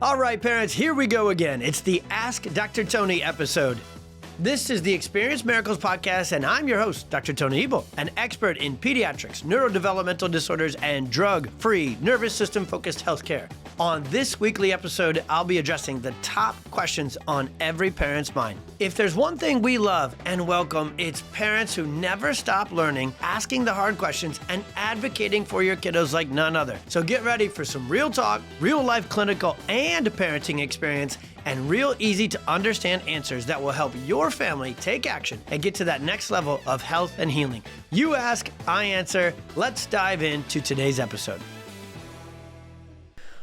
All right, parents, here we go again. It's the Ask Dr. Tony episode. This is the Experience Miracles podcast, and I'm your host, Dr. Tony Ebel, an expert in pediatrics, neurodevelopmental disorders, and drug-free, nervous system-focused healthcare. On this weekly episode, I'll be addressing the top questions on every parent's mind. If there's one thing we love and welcome, it's parents who never stop learning, asking the hard questions, and advocating for your kiddos like none other. So get ready for some real talk, real-life clinical and parenting experience, and real easy to understand answers that will help your family take action and get to that next level of health and healing. You ask, I answer. Let's dive into today's episode.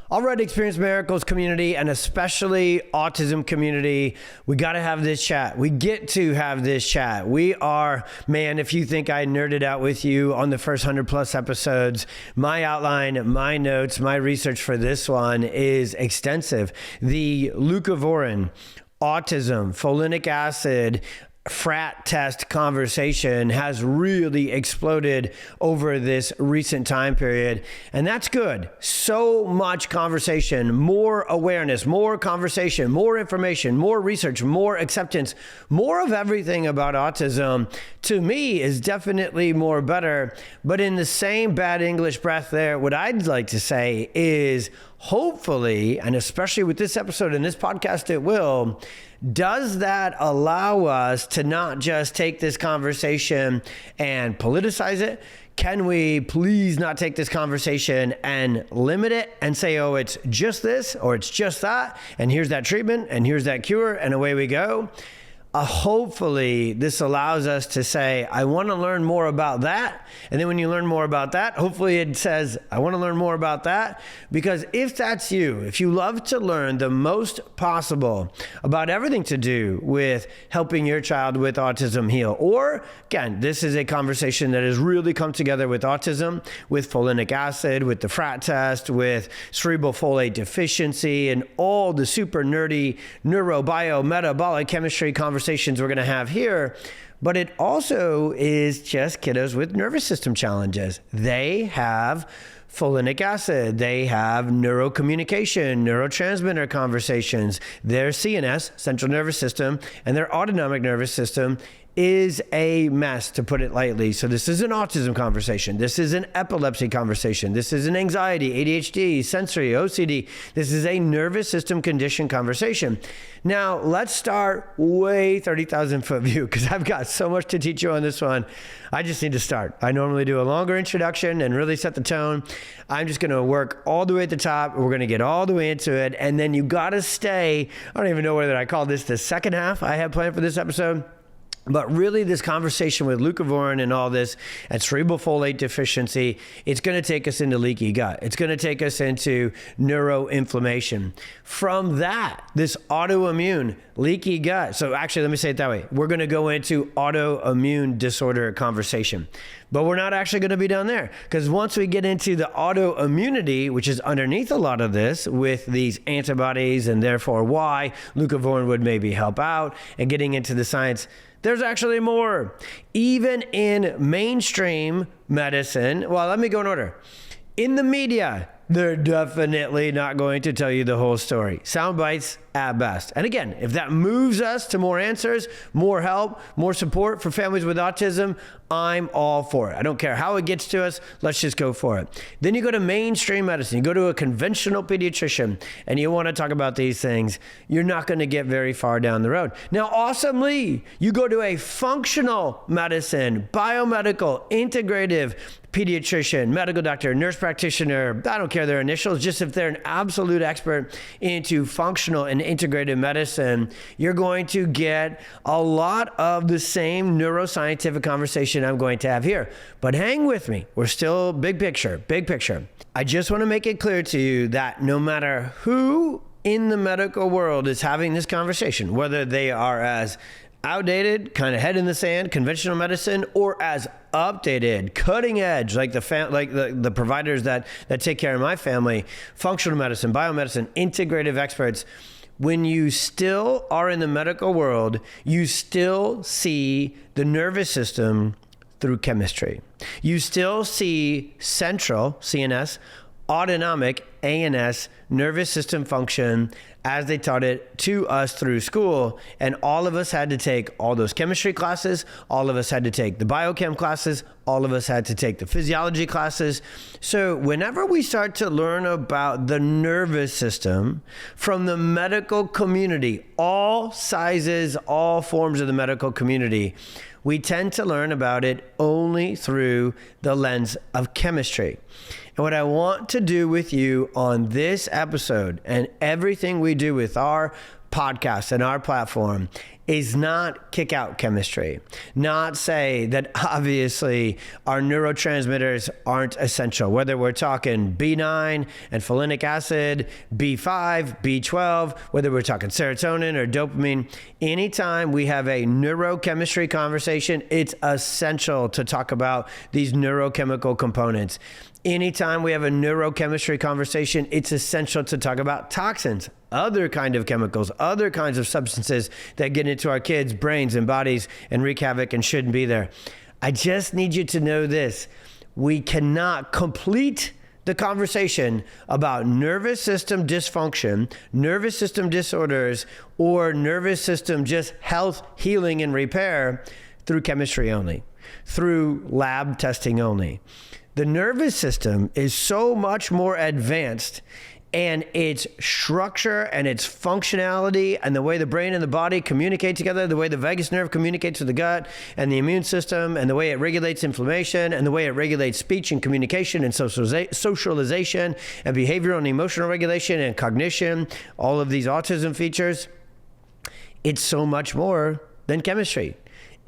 All right, Experience Miracles community, and especially autism community, we got to have this chat. We get to have this chat. We are, man, if you think I nerded out with you on the first 100 plus episodes, my outline, my notes, my research for this one is extensive. The Leucovorin, autism, folinic acid, FRAT test conversation has really exploded over this recent time period, and that's good. So much conversation, more awareness, more conversation, more information, more research, more acceptance, more of everything about autism, to me, is definitely more better. But in the same bad English breath there, what I'd like to say is, hopefully, and especially with this episode and this podcast, it will, does that allow us to not just take this conversation and politicize it? Can we please not take this conversation and limit it and say, oh, it's just this or it's just that, and here's that treatment and here's that cure, and away we go? Hopefully, this allows us to say, I want to learn more about that. And then when you learn more about that, hopefully it says, I want to learn more about that. Because if that's you, if you love to learn the most possible about everything to do with helping your child with autism heal, or again, this is a conversation that has really come together with autism, with folinic acid, with the FRAT test, with cerebral folate deficiency, and all the super nerdy neurometabolic chemistry conversations we're going to have here, but it also is just kiddos with nervous system challenges. They have folinic acid, they have neurocommunication, neurotransmitter conversations, their CNS, central nervous system, and their autonomic nervous system is a mess, to put it lightly. So this is an autism conversation. This is an epilepsy conversation. This is an anxiety, ADHD, sensory, OCD. This is a nervous system condition conversation. Now, let's start way 30,000 foot view, because I've got so much to teach you on this one. I just need to start. I normally do a longer introduction and really set the tone. I'm just going to work all the way at the top. We're going to get all the way into it. And then you got to stay. I don't even know whether I call this the second half I have planned for this episode. But really, this conversation with leucovorin and all this, and cerebral folate deficiency, it's going to take us into leaky gut. It's going to take us into neuroinflammation. From that, this autoimmune, leaky gut. So actually, let me say it that way. We're going to go into autoimmune disorder conversation. But we're not actually going to be done there, because once we get into the autoimmunity, which is underneath a lot of this with these antibodies, and therefore why leucovorin would maybe help out, and getting into the science, there's actually more. Even in mainstream medicine, well, let me go in order. In the media, they're definitely not going to tell you the whole story. Sound bites at best. And again, if that moves us to more answers, more help, more support for families with autism, I'm all for it. I don't care how it gets to us. Let's just go for it. Then you go to mainstream medicine. You go to a conventional pediatrician and you want to talk about these things. You're not going to get very far down the road. Now, awesomely, you go to a functional medicine, biomedical, integrative pediatrician, medical doctor, nurse practitioner, I don't care their initials, just if they're an absolute expert into functional and integrative medicine, you're going to get a lot of the same neuroscientific conversation I'm going to have here. But hang with me. We're still big picture, big picture. I just want to make it clear to you that no matter who in the medical world is having this conversation, whether they are as outdated, kind of head in the sand, conventional medicine, or as updated, cutting edge, like the providers that take care of my family, functional medicine, biomedicine, integrative experts, when you still are in the medical world, you still see the nervous system through chemistry. You still see central, CNS, autonomic, ANS, nervous system function as they taught it to us through school. And all of us had to take all those chemistry classes. All of us had to take the biochem classes. All of us had to take the physiology classes. So whenever we start to learn about the nervous system from the medical community, all sizes, all forms of the medical community, we tend to learn about it only through the lens of chemistry. And what I want to do with you on this episode and everything we do with our podcast and our platform is not kick out chemistry, not say that obviously our neurotransmitters aren't essential, whether we're talking B9 and folinic acid, B5, B12, whether we're talking serotonin or dopamine. Anytime we have a neurochemistry conversation, it's essential to talk about these neurochemical components. Anytime we have a neurochemistry conversation, it's essential to talk about toxins, other kind of chemicals, other kinds of substances that get into our kids' brains and bodies and wreak havoc and shouldn't be there. I just need you to know this. We cannot complete the conversation about nervous system dysfunction, nervous system disorders, or nervous system just health, healing, and repair through chemistry only, through lab testing only. The nervous system is so much more advanced, and its structure and its functionality and the way the brain and the body communicate together, the way the vagus nerve communicates with the gut and the immune system, and the way it regulates inflammation, and the way it regulates speech and communication and socialization and behavioral and emotional regulation and cognition, all of these autism features, it's so much more than chemistry.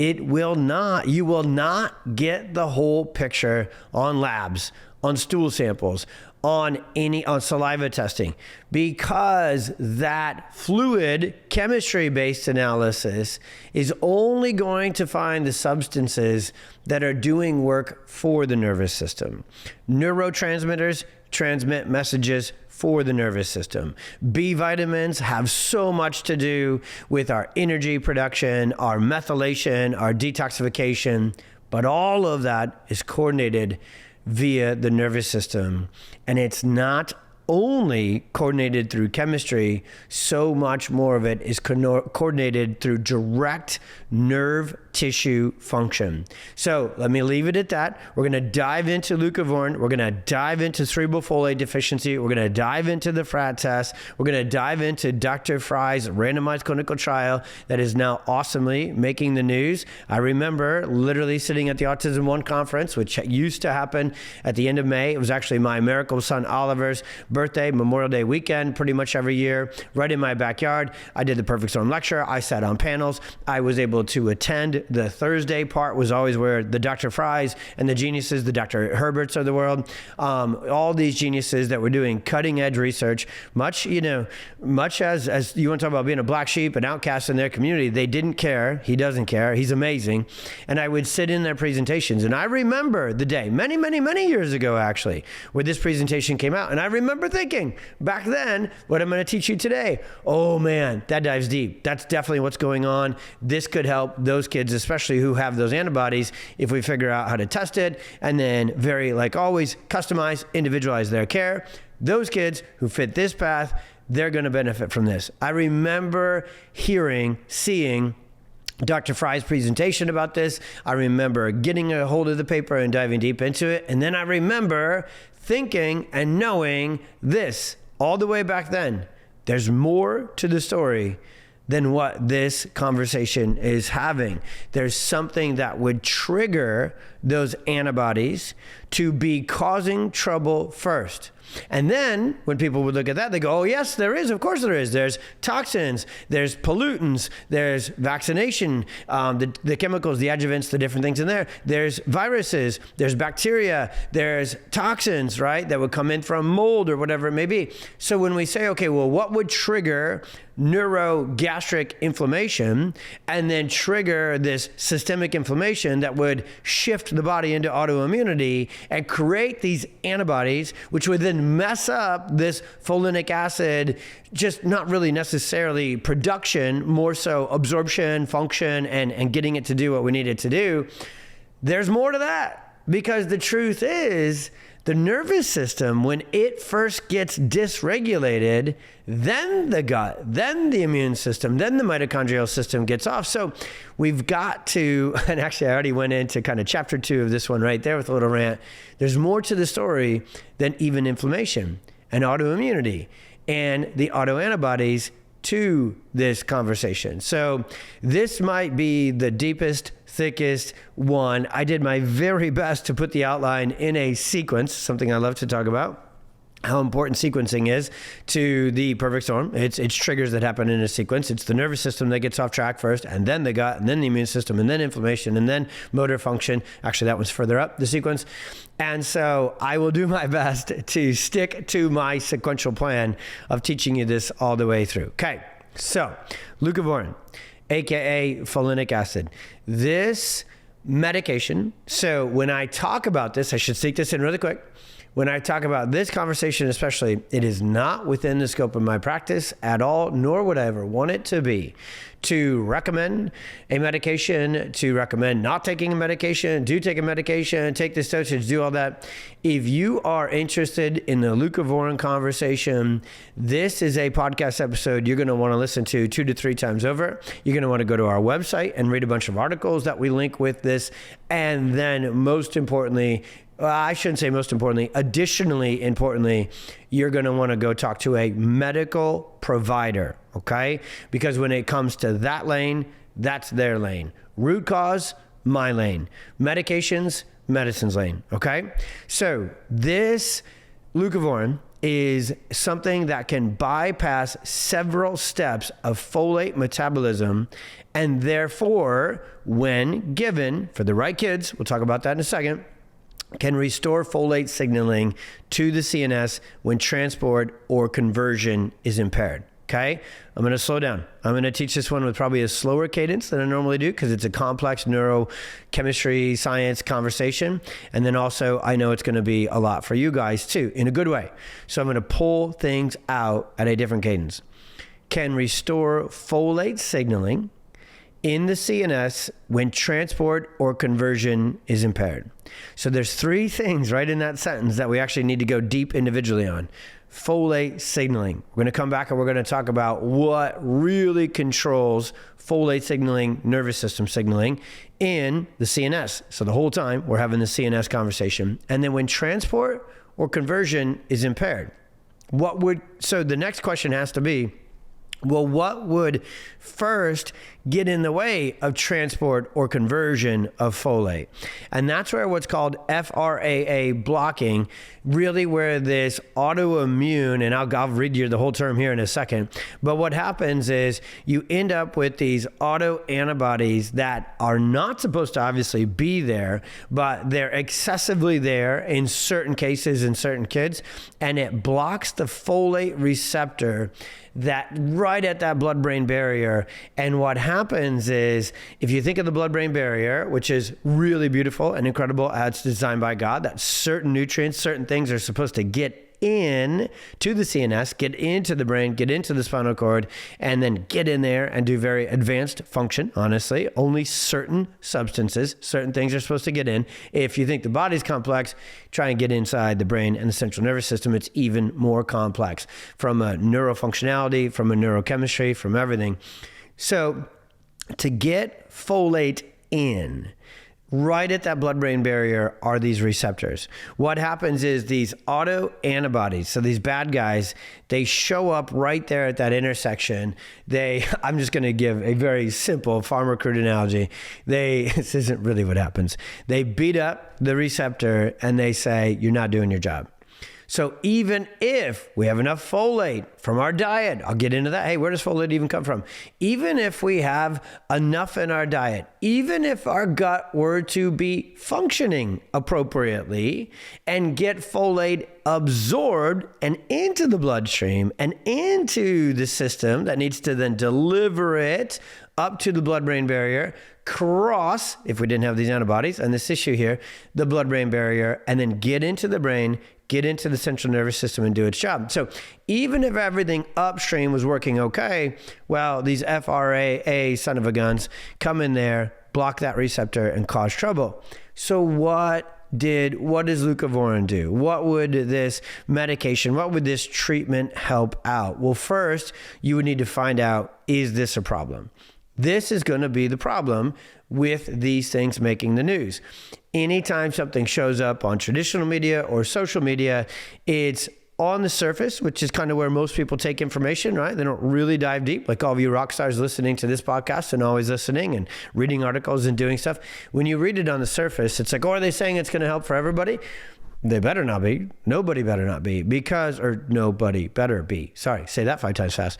You will not get the whole picture on labs, on stool samples, on saliva testing, because that fluid chemistry-based analysis is only going to find the substances that are doing work for the nervous system. Neurotransmitters transmit messages for the nervous system. B vitamins have so much to do with our energy production, our methylation, our detoxification, but all of that is coordinated via the nervous system. And it's not only coordinated through chemistry, so much more of it is coordinated through direct nerve tissue function. So let me leave it at that. We're going to dive into leucovorin. We're going to dive into cerebral folate deficiency. We're going to dive into the FRAT test. We're going to dive into Dr. Fry's randomized clinical trial that is now awesomely making the news. I remember literally sitting at the Autism 1 conference, which used to happen at the end of May. It was actually my miracle son Oliver's birthday, Memorial Day weekend, pretty much every year, right in my backyard. I did the Perfect Storm lecture. I sat on panels. I was able to attend. The Thursday part was always where the Dr. Fry's and the geniuses, the Dr. Herberts of the world, all these geniuses that were doing cutting edge research, much as you want to talk about being a black sheep, an outcast in their community, they didn't care. He doesn't care. He's amazing. And I would sit in their presentations. And I remember the day, many, many, many years ago, actually, where this presentation came out. And I remember thinking back then, what I'm going to teach you today, oh man, that dives deep. That's definitely what's going on. This could help those kids, especially who have those antibodies, if we figure out how to test it and then very, like always, customize, individualize their care. Those kids who fit this path, they're going to benefit from this. I remember seeing Dr. Fry's presentation about this. I remember getting a hold of the paper and diving deep into it. And then I remember thinking and knowing this all the way back then. There's more to the story than what this conversation is having. There's something that would trigger those antibodies to be causing trouble first. And then when people would look at that, they go, oh yes, there is. Of course there is. There's toxins, there's pollutants, there's vaccination, the chemicals, the adjuvants, the different things in there. There's viruses, there's bacteria, there's toxins, right? That would come in from mold or whatever it may be. So when we say, okay, well, what would trigger neurogastric inflammation and then trigger this systemic inflammation that would shift the body into autoimmunity and create these antibodies, which would then mess up this folinic acid, just not really necessarily production, more so absorption, function, and getting it to do what we need it to do. There's more to that, because the truth is the nervous system, when it first gets dysregulated, then the gut, then the immune system, then the mitochondrial system gets off. So we've got to, and actually I already went into kind of chapter 2 of this one right there with a little rant. There's more to the story than even inflammation and autoimmunity and the autoantibodies to this conversation. So this might be the deepest, thickest one. I did my very best to put the outline in a sequence, something I love to talk about, how important sequencing is to the perfect storm. It's triggers that happen in a sequence. It's the nervous system that gets off track first, and then the gut, and then the immune system, and then inflammation, and then motor function. Actually, that one's further up the sequence. And so I will do my best to stick to my sequential plan of teaching you this all the way through. Okay, so Leucovorin, aka folinic acid. This medication, so when I talk about this, I should sneak this in really quick. When I talk about this conversation especially, it is not within the scope of my practice at all, nor would I ever want it to be, to recommend a medication, to recommend not taking a medication, do take a medication, take this dosage, do all that. If you are interested in the Leucovorin conversation, this is a podcast episode you're going to want to listen to 2 to 3 times over. You're going to want to go to our website and read a bunch of articles that we link with this. And then most importantly, I shouldn't say most importantly, additionally importantly, you're going to want to go talk to a medical provider, okay? Because when it comes to that lane, that's their lane. Root cause, my lane. Medications, medicine's lane, okay? So this Leucovorin is something that can bypass several steps of folate metabolism, and therefore, when given for the right kids, we'll talk about that in a second, can restore folate signaling to the CNS when transport or conversion is impaired. Okay, I'm going to slow down. I'm going to teach this one with probably a slower cadence than I normally do because it's a complex neurochemistry science conversation. And then also I know it's going to be a lot for you guys too, in a good way. So I'm going to pull things out at a different cadence. Can restore folate signaling in the CNS when transport or conversion is impaired. So there's 3 things right in that sentence that we actually need to go deep individually on. Folate signaling. We're going to come back and we're going to talk about what really controls folate signaling, nervous system signaling in the CNS. So the whole time we're having the CNS conversation. And then when transport or conversion is impaired, so the next question has to be, well, what would first get in the way of transport or conversion of folate? And that's where what's called FRAT blocking, really where this autoimmune, and I'll read you the whole term here in a second, but what happens is you end up with these autoantibodies that are not supposed to obviously be there, but they're excessively there in certain cases in certain kids, and it blocks the folate receptor that right at that blood-brain barrier. And what happens is, if you think of the blood-brain barrier, which is really beautiful and incredible, it's designed by God, that certain nutrients, certain things are supposed to get in to the CNS, get into the brain, get into the spinal cord, and then get in there and do very advanced function. Honestly, only certain substances, certain things are supposed to get in. If you think the body's complex, try and get inside the brain and the central nervous system. It's even more complex from a neurofunctionality, from a neurochemistry, from everything. So to get folate in, right at that blood-brain barrier are these receptors. What happens is these auto-antibodies, so these bad guys, they show up right there at that intersection. I'm just going to give a very simple farmer crude analogy. This isn't really what happens. They beat up the receptor and they say, you're not doing your job. So even if we have enough folate from our diet, I'll get into that. Hey, where does folate even come from? Even if we have enough in our diet, even if our gut were to be functioning appropriately and get folate absorbed and into the bloodstream and into the system that needs to then deliver it up to the blood-brain barrier, cross, if we didn't have these antibodies and this issue here, the blood-brain barrier, and then get into the brain, get into the central nervous system and do its job. So even if everything upstream was working okay, well, these FRAT son of a guns come in there, block that receptor and cause trouble. So what does Leucovorin do? What would this medication, what would this treatment help out? Well, first, you would need to find out, is this a problem? This is going to be the problem with these things making the news. Anytime something shows up on traditional media or social media, it's on the surface, which is kind of where most people take information, right? They don't really dive deep, like all of you rock stars listening to this podcast and always listening and reading articles and doing stuff. When you read it on the surface, it's like, oh, are they saying it's going to help for everybody? They better not be. Nobody better not be, nobody better be. Sorry, say that 5 times fast.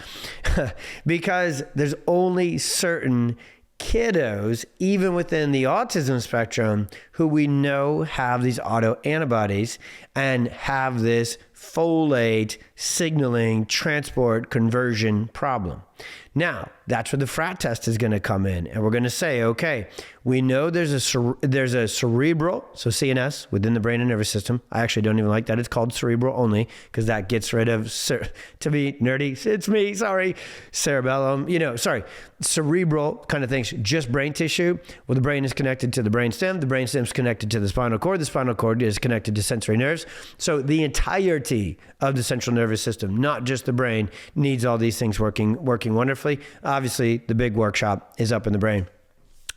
Because there's only certain kiddos, even within the autism spectrum, who we know have these autoantibodies and have this folate signaling transport conversion problem. Now, that's where the FRAT test is going to come in, and we're going to say, okay, we know there's a cerebral, so CNS within the brain and nervous system. I actually don't even like that. It's called cerebral only because that gets rid of, to be nerdy, it's me, sorry, cerebellum, cerebral kind of things, just brain tissue. Well, the brain is connected to the brainstem. The brainstem is connected to the spinal cord. The spinal cord is connected to sensory nerves. So the entirety of the central nervous system, not just the brain, needs all these things working wonderfully. Obviously, the big workshop is up in the brain.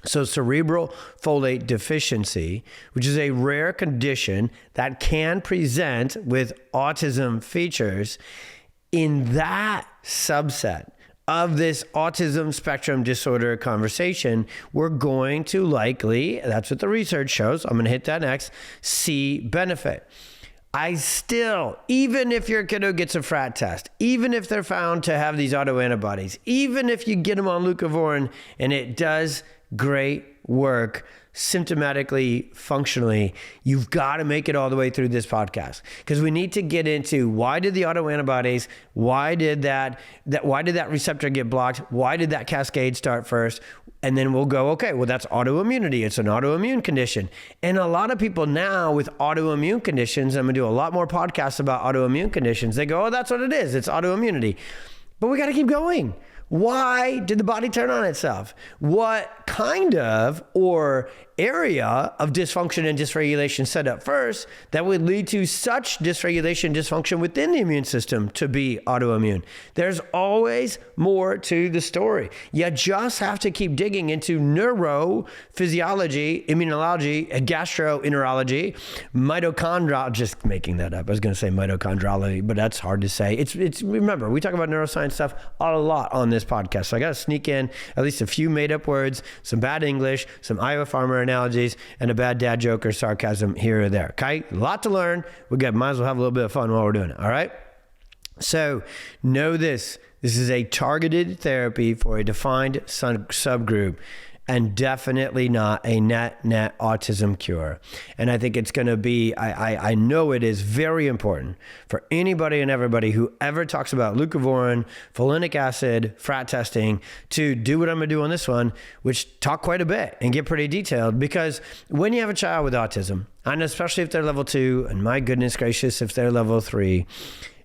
So cerebral folate deficiency, which is a rare condition that can present with autism features, in that subset of this autism spectrum disorder conversation, we're going to likely, that's what the research shows, I'm going to hit that next, see benefit. I still, even if your kiddo gets a FRAT test, even if they're found to have these autoantibodies, even if you get them on Leucovorin and it does great work symptomatically, functionally, you've got to make it all the way through this podcast because we need to get into why did the autoantibodies, why did that receptor get blocked, why did that cascade start first, and then we'll go, okay, well, that's autoimmunity. It's an autoimmune condition. And a lot of people now with autoimmune conditions, I'm going to do a lot more podcasts about autoimmune conditions. They go, oh, that's what it is. It's autoimmunity. But we got to keep going. Why did the body turn on itself? What kind of or area of dysfunction and dysregulation set up first that would lead to such dysregulation, dysfunction within the immune system to be autoimmune? There's always more to the story. You just have to keep digging into neurophysiology, immunology, gastroenterology, mitochondrial, just making that up. I was going to say mitochondriology, but that's hard to say. It's remember, we talk about neuroscience stuff a lot on this podcast. So I got to sneak in at least a few made up words, some bad English, some Iowa farmer analogies, and a bad dad joke or sarcasm here or there. Okay? A lot to learn. Might as well have a little bit of fun while we're doing it. All right? So know this. This is a targeted therapy for a defined subgroup, and definitely not a net autism cure. And I think it's going to be, I know it is very important for anybody and everybody who ever talks about Leucovorin, folinic acid, FRAT testing, to do what I'm going to do on this one, which talk quite a bit and get pretty detailed. Because when you have a child with autism, and especially if they're level 2, and my goodness gracious, if they're level 3,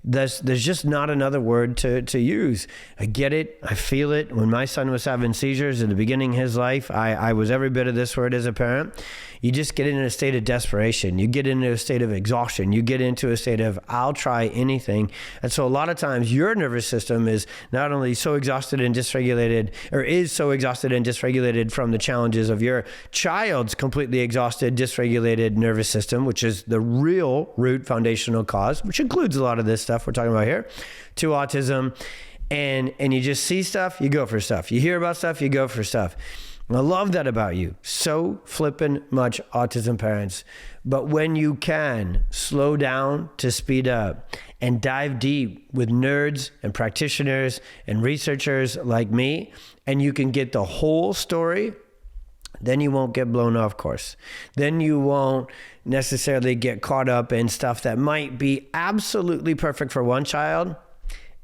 there's just not another word to use. I get it. I feel it. When my son was having seizures at the beginning of his life, I was every bit of this word as a parent. You just get into a state of desperation. You get into a state of exhaustion. You get into a state of, I'll try anything. And so a lot of times your nervous system is not only so exhausted and dysregulated, or is so exhausted and dysregulated from the challenges of your child's completely exhausted, dysregulated nervous system, which is the real root foundational cause, which includes a lot of this stuff we're talking about here, to autism. And you just see stuff, you go for stuff. You hear about stuff, you go for stuff. I love that about you. So flippin' much autism parents. But when you can slow down to speed up and dive deep with nerds and practitioners and researchers like me, and you can get the whole story, then you won't get blown off course. Then you won't necessarily get caught up in stuff that might be absolutely perfect for one child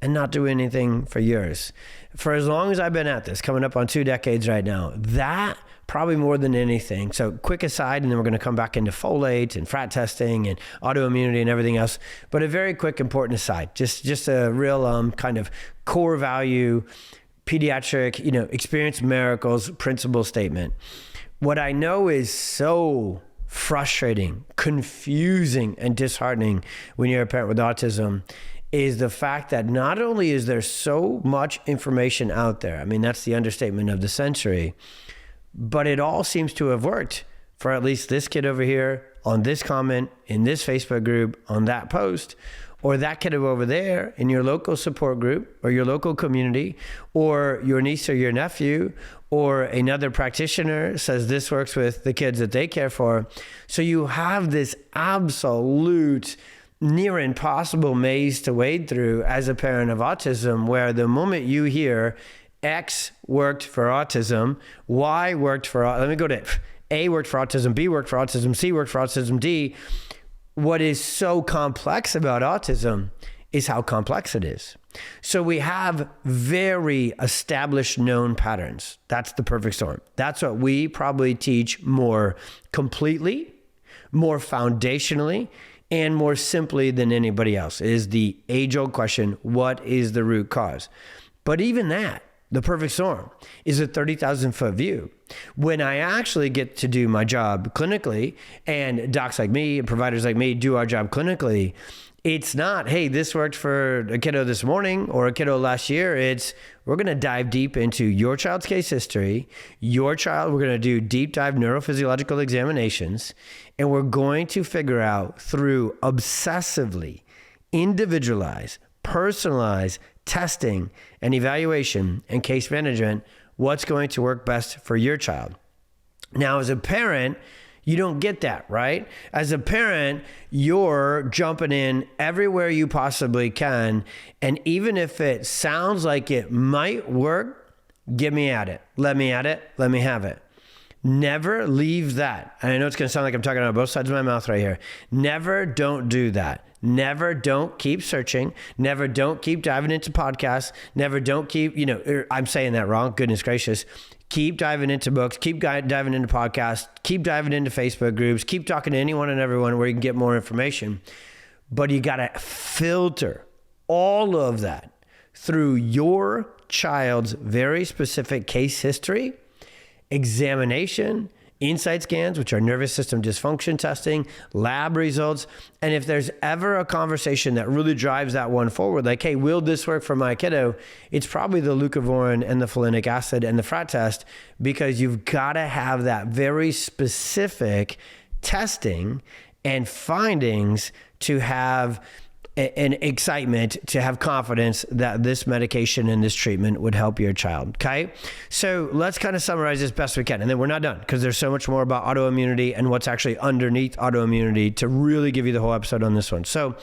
and not do anything for yours. For as long as I've been at this, coming up on 2 decades right now, that probably more than anything. So quick aside, and then we're going to come back into folate and FRAT testing and autoimmunity and everything else. But a very quick, important aside, just a real kind of core value, pediatric, experience miracles principle statement. What I know is so frustrating, confusing, and disheartening when you're a parent with autism is the fact that not only is there so much information out there, I mean, that's the understatement of the century, but it all seems to have worked for at least this kid over here, on this comment, in this Facebook group, on that post, or that kid over there in your local support group or your local community, or your niece or your nephew, or another practitioner says this works with the kids that they care for. So you have this absolute near impossible maze to wade through as a parent of autism, where the moment you hear X worked for autism, Y worked for, let me go to A worked for autism, B worked for autism, C worked for autism, D. What is so complex about autism is how complex it is. So we have very established known patterns. That's the perfect storm. That's what we probably teach more completely, more foundationally, and more simply than anybody else. Is the age-old question, what is the root cause? But even that, the perfect storm, is a 30,000-foot view. When I actually get to do my job clinically, and docs like me and providers like me do our job clinically, it's not, hey, this worked for a kiddo this morning or a kiddo last year. It's, we're going to dive deep into your child's case history, we're going to do deep dive neurophysiological examinations, and we're going to figure out through obsessively individualized, personalized testing and evaluation and case management what's going to work best for your child. Now, as a parent, you don't get that, right? As a parent, you're jumping in everywhere you possibly can. And even if it sounds like it might work, get me at it. Let me at it. Let me have it. Never leave that. And I know it's going to sound like I'm talking out of both sides of my mouth right here. Never don't do that. Never don't keep searching. Never don't keep diving into podcasts. Never don't keep, I'm saying that wrong. Goodness gracious. Keep diving into books, keep diving into podcasts, keep diving into Facebook groups, keep talking to anyone and everyone where you can get more information. But you got to filter all of that through your child's very specific case history, examination, insight scans, which are nervous system dysfunction testing, lab results. And if there's ever a conversation that really drives that one forward, like, hey, will this work for my kiddo? It's probably the Leucovorin and the Folinic acid and the FRAT test, because you've got to have that very specific testing and findings to have an excitement, to have confidence that this medication and this treatment would help your child. Okay. So let's kind of summarize as best we can. And then we're not done, because there's so much more about autoimmunity and what's actually underneath autoimmunity to really give you the whole episode on this one. So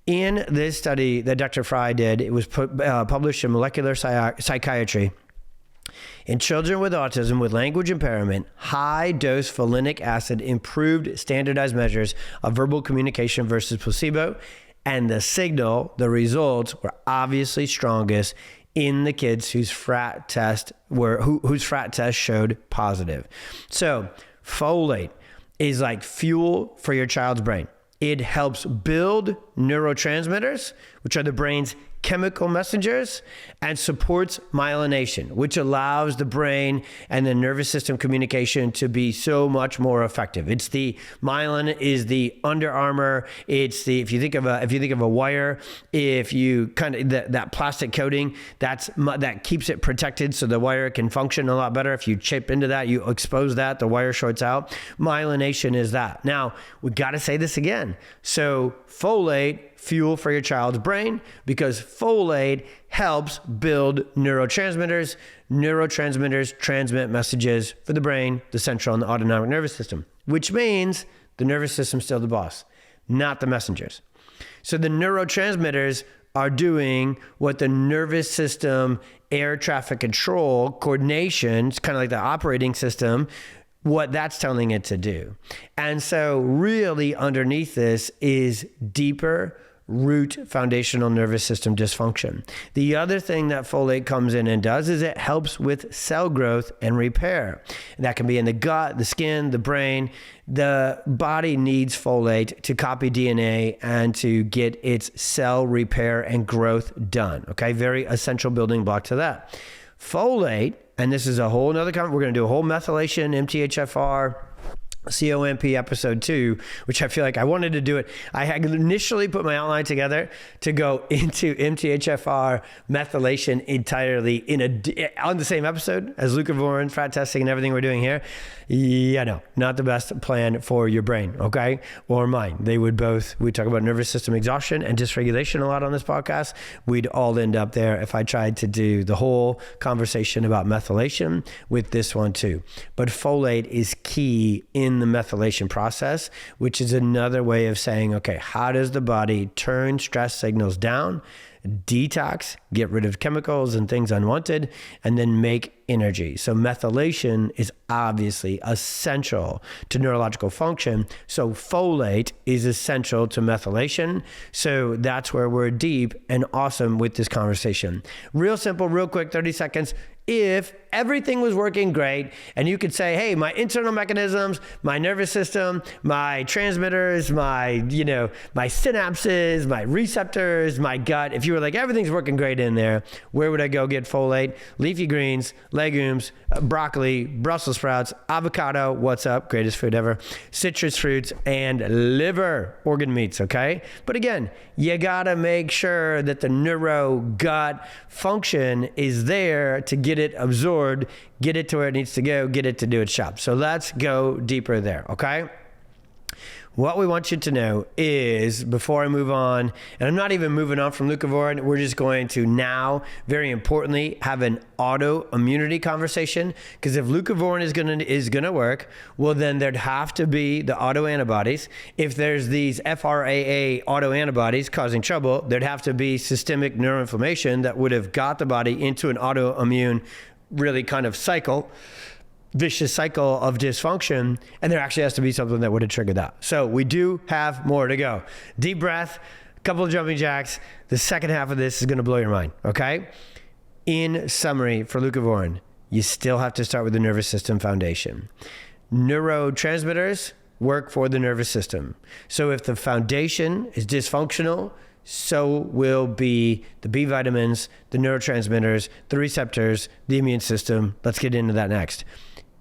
in this study that Dr. Fry did, it was published in Molecular Psychiatry. In children with autism with language impairment, high-dose folinic acid improved standardized measures of verbal communication versus placebo. And the signal, the results, were obviously strongest in the kids whose FRAT test showed positive. So folate is like fuel for your child's brain. It helps build neurotransmitters, which are the brain's chemical messengers, and supports myelination, which allows the brain and the nervous system communication to be so much more effective. It's the myelin is the under armor. It's the, if you think of a wire, if you kind of that plastic coating, that keeps it protected so the wire can function a lot better. If you chip into that, you expose that, the wire shorts out. Myelination is that. Now, we got to say this again. So folate, fuel for your child's brain, because folate helps build neurotransmitters. Neurotransmitters transmit messages for the brain, the central and the autonomic nervous system, which means the nervous system's still the boss, not the messengers. So the neurotransmitters are doing what the nervous system air traffic control coordination, it's kind of like the operating system, what that's telling it to do. And so really underneath this is deeper root foundational nervous system dysfunction. The other thing that folate comes in and does is it helps with cell growth and repair. And that can be in the gut, the skin, the brain. The body needs folate to copy DNA and to get its cell repair and growth done. Okay, very essential building block to that. Folate, and this is a whole nother comment, we're going to do a whole methylation, MTHFR, COMP episode 2, which I feel like I wanted to do it. I had initially put my outline together to go into MTHFR methylation entirely on the same episode as Leucovorin, FRAT testing, and everything we're doing here. Yeah, no, not the best plan for your brain, okay? Or mine. We talk about nervous system exhaustion and dysregulation a lot on this podcast. We'd all end up there if I tried to do the whole conversation about methylation with this one too. But folate is key in the methylation process, which is another way of saying, okay, how does the body turn stress signals down, detox, get rid of chemicals and things unwanted, and then make energy? So methylation is obviously essential to neurological function. So folate is essential to methylation. So that's where we're deep and awesome with this conversation. Real simple, real quick, 30 seconds. If everything was working great and you could say, hey, my internal mechanisms, my nervous system, my transmitters, my synapses, my receptors, my gut, if you were like, everything's working great in there, where would I go get folate? Leafy greens, legumes, broccoli, Brussels sprouts, avocado, what's up, greatest food ever, citrus fruits, and liver organ meats, okay? But again, you gotta make sure that the neuro-gut function is there to get it absorbed, get it to where it needs to go, get it to do its job. So let's go deeper there, okay? What we want you to know is, before I move on, and I'm not even moving on from Leucovorin, we're just going to now, very importantly, have an autoimmunity conversation. Because if Leucovorin is gonna work, well, then there'd have to be the autoantibodies. If there's these FRAT autoantibodies causing trouble, there'd have to be systemic neuroinflammation that would have got the body into an autoimmune really kind of vicious cycle of dysfunction, and there actually has to be something that would have triggered that. So we do have more to go. Deep breath, a couple of jumping jacks. The second half of this is going to blow your mind, okay? In summary, for Leucovorin, you still have to start with the nervous system foundation. Neurotransmitters work for the nervous system. So if the foundation is dysfunctional, so will be the B vitamins, the neurotransmitters, the receptors, the immune system. Let's get into that next.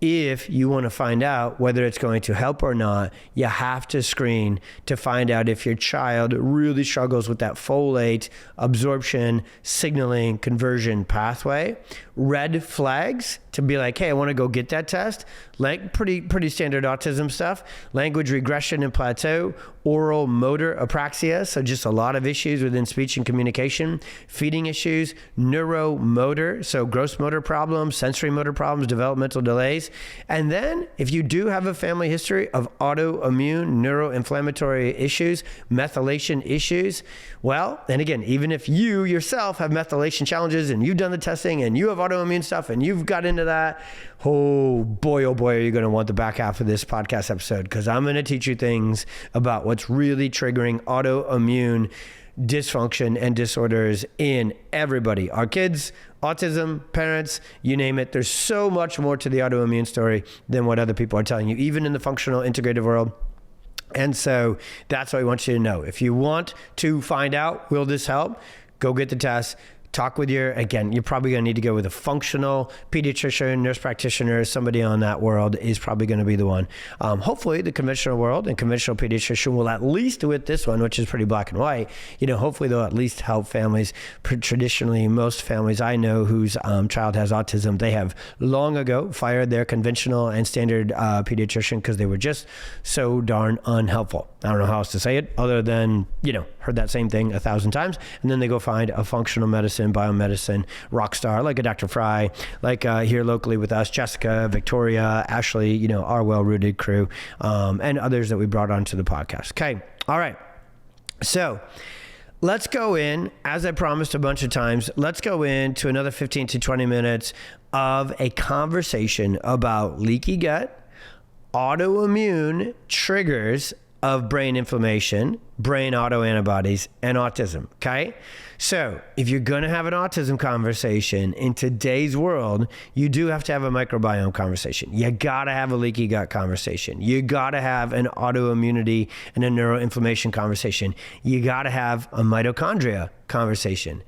If you want to find out whether it's going to help or not, you have to screen to find out if your child really struggles with that folate absorption, signaling, conversion pathway. Red flags to be like, hey, I want to go get that test. Like pretty standard autism stuff. Language regression and plateau, oral motor apraxia, so just a lot of issues within speech and communication, feeding issues, neuromotor, so gross motor problems, sensory motor problems, developmental delays. And then if you do have a family history of autoimmune neuroinflammatory issues, methylation issues, well, and again, even if you yourself have methylation challenges and you've done the testing and you have autoimmune stuff and you've got into that, oh boy, are you going to want the back half of this podcast episode, because I'm going to teach you things about what's really triggering autoimmune dysfunction and disorders in everybody. Our kids, autism, parents, you name it. There's so much more to the autoimmune story than what other people are telling you, even in the functional integrative world. And so that's what I want you to know. If you want to find out, will this help? Go get the test. Talk with you're probably going to need to go with a functional pediatrician, nurse practitioner, somebody on that world is probably going to be the one. Hopefully the conventional world and conventional pediatrician will, at least with this one, which is pretty black and white, hopefully they'll at least help families. Traditionally, most families I know whose child has autism, they have long ago fired their conventional and standard pediatrician because they were just so darn unhelpful. I don't know how else to say it other than, heard that same thing 1,000 times. And then they go find a functional medicine, biomedicine rock star like a Dr. Fry, like here locally with us, Jessica, Victoria, Ashley, our well-rooted crew, and others that we brought onto the podcast. Okay. All right. So let's go in, as I promised a bunch of times, let's go into another 15 to 20 minutes of a conversation about leaky gut, autoimmune triggers of brain inflammation, brain autoantibodies, and autism, okay? So if you're gonna have an autism conversation in today's world, you do have to have a microbiome conversation. You gotta have a leaky gut conversation. You gotta have an autoimmunity and a neuroinflammation conversation. You gotta have a mitochondria conversation.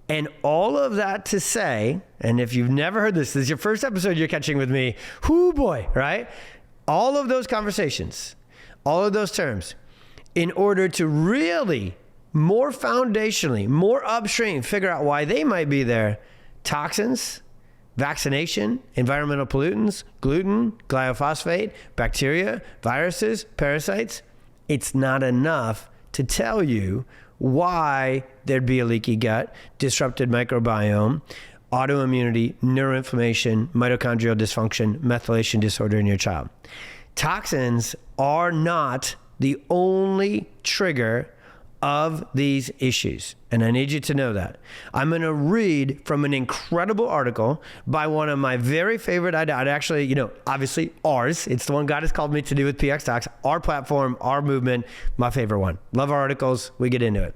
And all of that to say, and if you've never heard this is your first episode you're catching with me, whoo boy, right? all of those conversations, all of those terms, in order to really more foundationally, more upstream, figure out why they might be there. Toxins, vaccination, environmental pollutants, gluten, glyphosate, bacteria, viruses, parasites. It's not enough to tell you why there'd be a leaky gut, disrupted microbiome, autoimmunity, neuroinflammation, mitochondrial dysfunction, methylation disorder in your child. Toxins are not the only trigger of these issues. And I need you to know that. I'm going to read from an incredible article by one of my very favorite, I'd actually, obviously ours. It's the one God has called me to do with PX Talks, our platform, our movement, my favorite one. Love our articles. We get into it.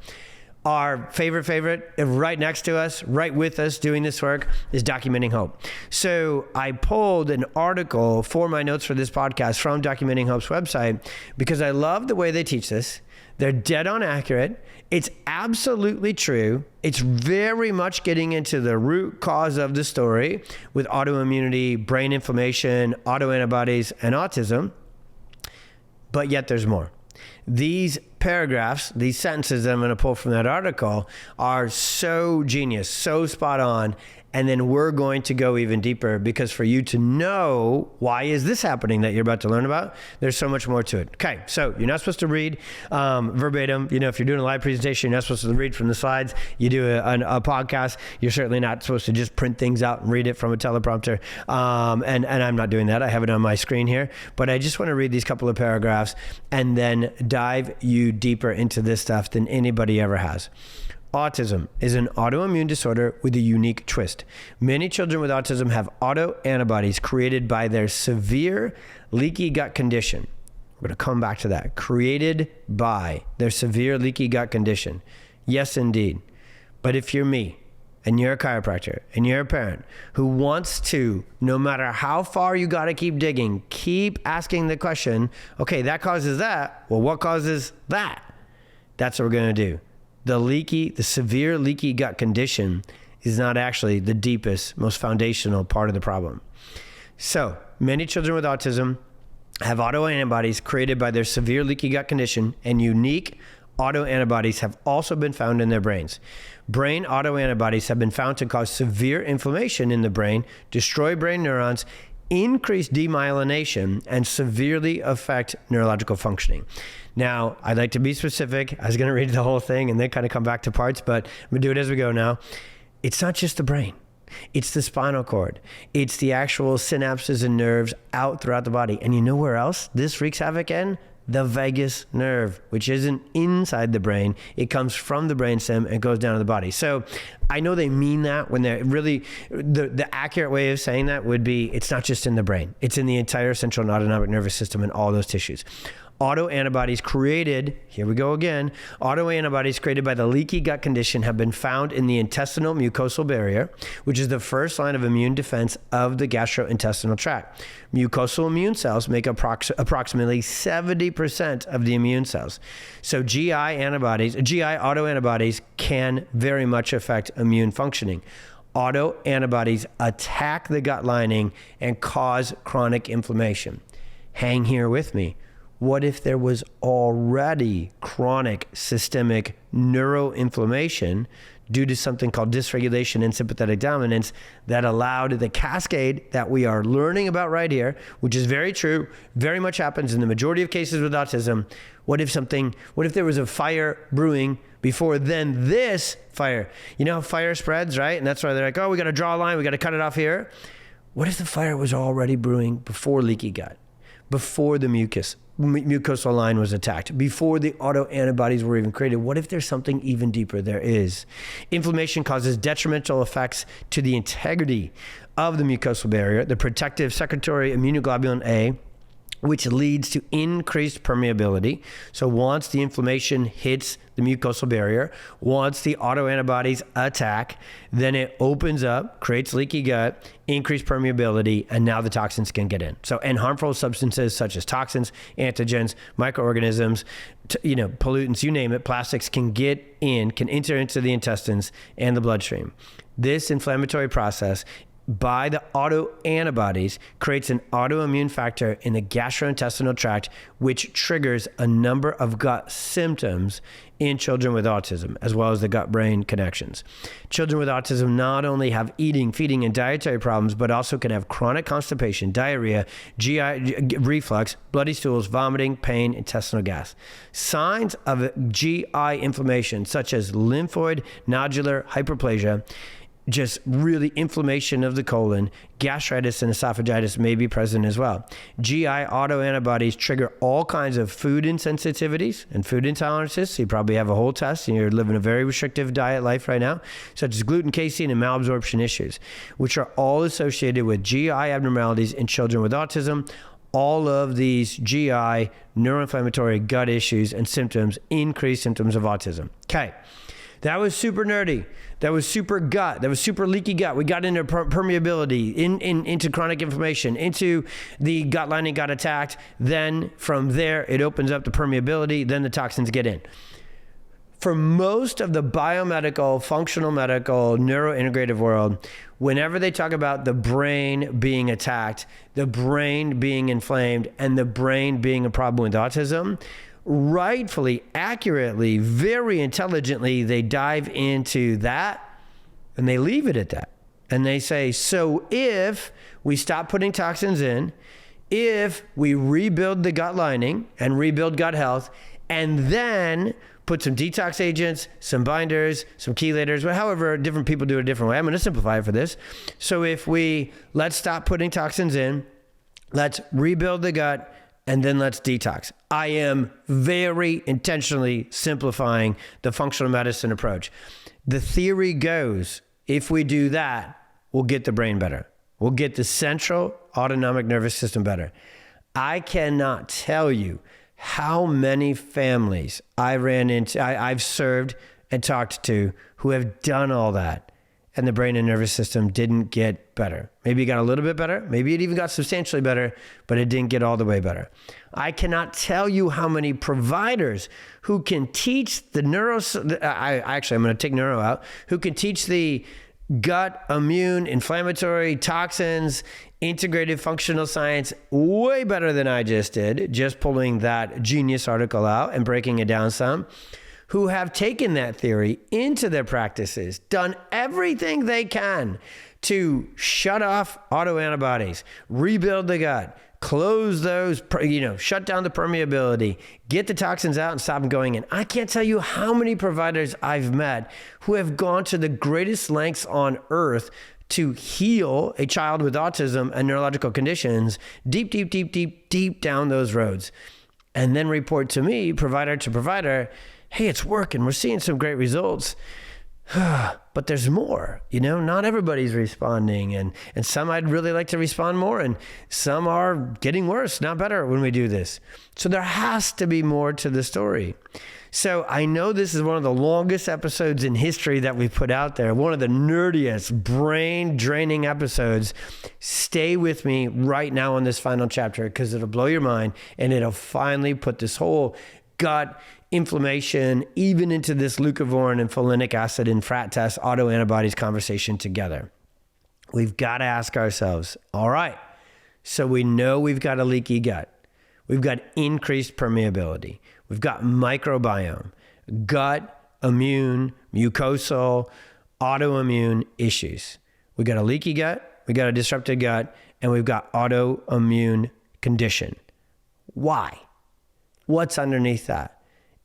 Our favorite, right next to us, right with us doing this work, is Documenting Hope. So I pulled an article for my notes for this podcast from Documenting Hope's website because I love the way they teach this. They're dead on accurate. It's absolutely true. It's very much getting into the root cause of the story with autoimmunity, brain inflammation, autoantibodies, and autism. But yet there's more. These paragraphs, these sentences that I'm going to pull from that article are so genius, so spot on. And then we're going to go even deeper because for you to know why is this happening that you're about to learn about, there's so much more to it. Okay, so you're not supposed to read verbatim. If you're doing a live presentation, you're not supposed to read from the slides. You do a podcast, you're certainly not supposed to just print things out and read it from a teleprompter. And I'm not doing that. I have it on my screen here. But I just want to read these couple of paragraphs and then dive you deeper into this stuff than anybody ever has. Autism is an autoimmune disorder with a unique twist. Many children with autism have autoantibodies created by their severe leaky gut condition. We're going to come back to that. Created by their severe leaky gut condition. Yes, indeed. But if you're me and you're a chiropractor and you're a parent who wants to, no matter how far you got to keep digging, keep asking the question, okay, that causes that. Well, what causes that? That's what we're going to do. The severe leaky gut condition is not actually the deepest, most foundational part of the problem. So many children with autism have autoantibodies created by their severe leaky gut condition, and unique autoantibodies have also been found in their brains. Brain autoantibodies have been found to cause severe inflammation in the brain, destroy brain neurons, increase demyelination, and severely affect neurological functioning. Now, I'd like to be specific. I was going to read the whole thing and then kind of come back to parts, but I'm going to do it as we go now. It's not just the brain. It's the spinal cord. It's the actual synapses and nerves out throughout the body. And you know where else this wreaks havoc in? The vagus nerve, which isn't inside the brain. It comes from the brainstem and goes down to the body. So I know they mean that when they're really, the accurate way of saying that would be, it's not just in the brain. It's in the entire central and autonomic nervous system and all those tissues. Autoantibodies created, here we go again, autoantibodies created by the leaky gut condition have been found in the intestinal mucosal barrier, which is the first line of immune defense of the gastrointestinal tract. Mucosal immune cells make approximately 70% of the immune cells. So GI autoantibodies can very much affect immune functioning. Autoantibodies attack the gut lining and cause chronic inflammation. Hang here with me. What if there was already chronic systemic neuroinflammation due to something called dysregulation and sympathetic dominance that allowed the cascade that we are learning about right here, which is very true, very much happens in the majority of cases with autism. What if there was a fire brewing before then this fire? You know how fire spreads, right? And that's why they're like, oh, we got to draw a line, we got to cut it off here. What if the fire was already brewing before leaky gut, before the mucosal line was attacked, before the autoantibodies were even created? What if there's something even deeper? There is. Inflammation causes detrimental effects to the integrity of the mucosal barrier, the protective secretory immunoglobulin A, which leads to increased permeability. So once the inflammation hits the mucosal barrier, once the autoantibodies attack, then it opens up, creates leaky gut, increased permeability, and now the toxins can get in. So, and harmful substances such as toxins, antigens, microorganisms, pollutants, you name it, plastics can enter into the intestines and the bloodstream. This inflammatory process by the autoantibodies creates an autoimmune factor in the gastrointestinal tract, which triggers a number of gut symptoms in children with autism, as well as the gut-brain connections. Children with autism not only have eating, feeding, and dietary problems, but also can have chronic constipation, diarrhea, GI reflux, bloody stools, vomiting, pain, intestinal gas. Signs of GI inflammation, such as lymphoid nodular hyperplasia, just really inflammation of the colon, gastritis and esophagitis may be present as well. GI autoantibodies trigger all kinds of food insensitivities and food intolerances. So you probably have a whole test and you're living a very restrictive diet life right now, such as gluten, casein, and malabsorption issues, which are all associated with GI abnormalities in children with autism. All of these GI neuroinflammatory gut issues and symptoms increase symptoms of autism. Okay. That was super nerdy. That was super gut. That was super leaky gut. We got into permeability, into chronic inflammation, into the gut lining got attacked. Then from there, it opens up the permeability. Then the toxins get in. For most of the biomedical, functional medical, neurointegrative world, whenever they talk about the brain being attacked, the brain being inflamed, and the brain being a problem with autism, rightfully, accurately, very intelligently, they dive into that and they leave it at that. And they say, so if we stop putting toxins in, if we rebuild the gut lining and rebuild gut health, and then put some detox agents, some binders, some chelators, however different people do it a different way. I'm going to simplify it for this. So if let's stop putting toxins in, let's rebuild the gut, and then let's detox. I am very intentionally simplifying the functional medicine approach. The theory goes, if we do that, we'll get the brain better. We'll get the central autonomic nervous system better. I cannot tell you how many families I've served and talked to who have done all that, and the brain and nervous system didn't get better. Maybe it got a little bit better. Maybe it even got substantially better, but it didn't get all the way better. I cannot tell you how many providers who can teach the I'm going to take neuro out, who can teach the gut, immune, inflammatory, toxins, integrated functional science way better than I just did, just pulling that genius article out and breaking it down some, who have taken that theory into their practices, done everything they can to shut off autoantibodies, rebuild the gut, close those, shut down the permeability, get the toxins out and stop them going in. I can't tell you how many providers I've met who have gone to the greatest lengths on earth to heal a child with autism and neurological conditions deep down those roads. And then report to me, provider to provider, hey, it's working. We're seeing some great results. But there's more, not everybody's responding. And some I'd really like to respond more. And some are getting worse, not better when we do this. So there has to be more to the story. So I know this is one of the longest episodes in history that we've put out there. One of the nerdiest, brain-draining episodes. Stay with me right now on this final chapter because it'll blow your mind and it'll finally put this whole gut inflammation, even into this leucovorin and folinic acid and FRAT test autoantibodies conversation together. We've got to ask ourselves, all right, so we know we've got a leaky gut. We've got increased permeability. We've got microbiome, gut, immune, mucosal, autoimmune issues. We've got a leaky gut, we've got a disrupted gut, and we've got autoimmune condition. Why? What's underneath that?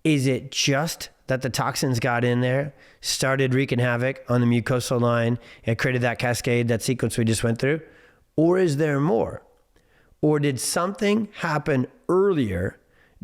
Is it just that the toxins got in there, started wreaking havoc on the mucosal line, and created that cascade, that sequence we just went through? Or is there more? Or did something happen earlier,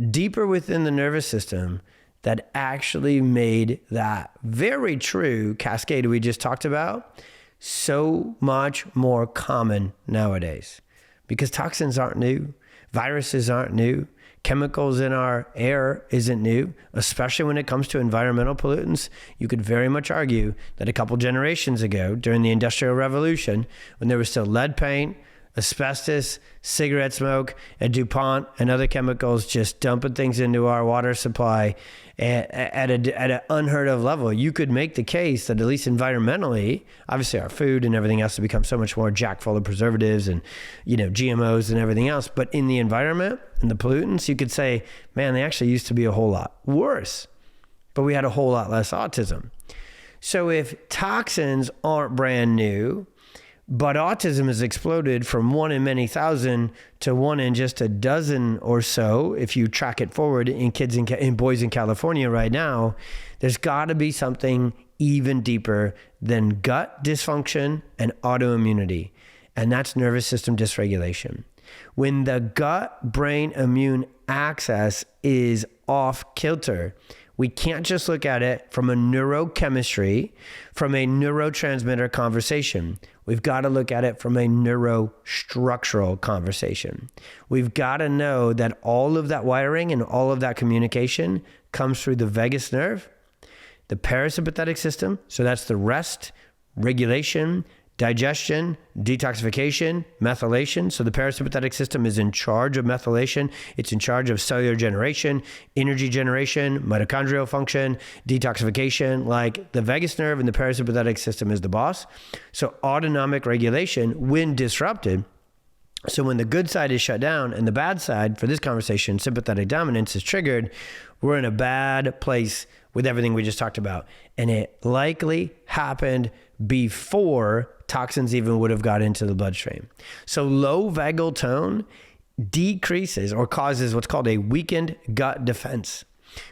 deeper within the nervous system, that actually made that very true cascade we just talked about so much more common nowadays? Because toxins aren't new, viruses aren't new, chemicals in our air isn't new, especially when it comes to environmental pollutants. You could very much argue that a couple generations ago, during the Industrial Revolution, when there was still lead paint, asbestos, cigarette smoke, and DuPont and other chemicals just dumping things into our water supply at an unheard of level. You could make the case that at least environmentally, obviously our food and everything else has become so much more jack full of preservatives and, GMOs and everything else. But in the environment and the pollutants, you could say, man, they actually used to be a whole lot worse, but we had a whole lot less autism. So if toxins aren't brand new, but autism has exploded from 1 in many thousand to 1 in just a dozen or so, if you track it forward in kids and boys in California right now, there's got to be something even deeper than gut dysfunction and autoimmunity, and that's nervous system dysregulation. When the gut-brain immune axis is off kilter, we can't just look at it from a neurochemistry, from a neurotransmitter conversation. We've got to look at it from a neurostructural conversation. We've got to know that all of that wiring and all of that communication comes through the vagus nerve, the parasympathetic system, so that's the rest, regulation, digestion, detoxification, methylation. So the parasympathetic system is in charge of methylation. It's in charge of cellular generation, energy generation, mitochondrial function, detoxification. Like the vagus nerve and the parasympathetic system is the boss. So autonomic regulation, when disrupted, so when the good side is shut down and the bad side, for this conversation, sympathetic dominance is triggered, we're in a bad place with everything we just talked about. And it likely happened before toxins even would have got into the bloodstream. So low vagal tone decreases or causes what's called a weakened gut defense.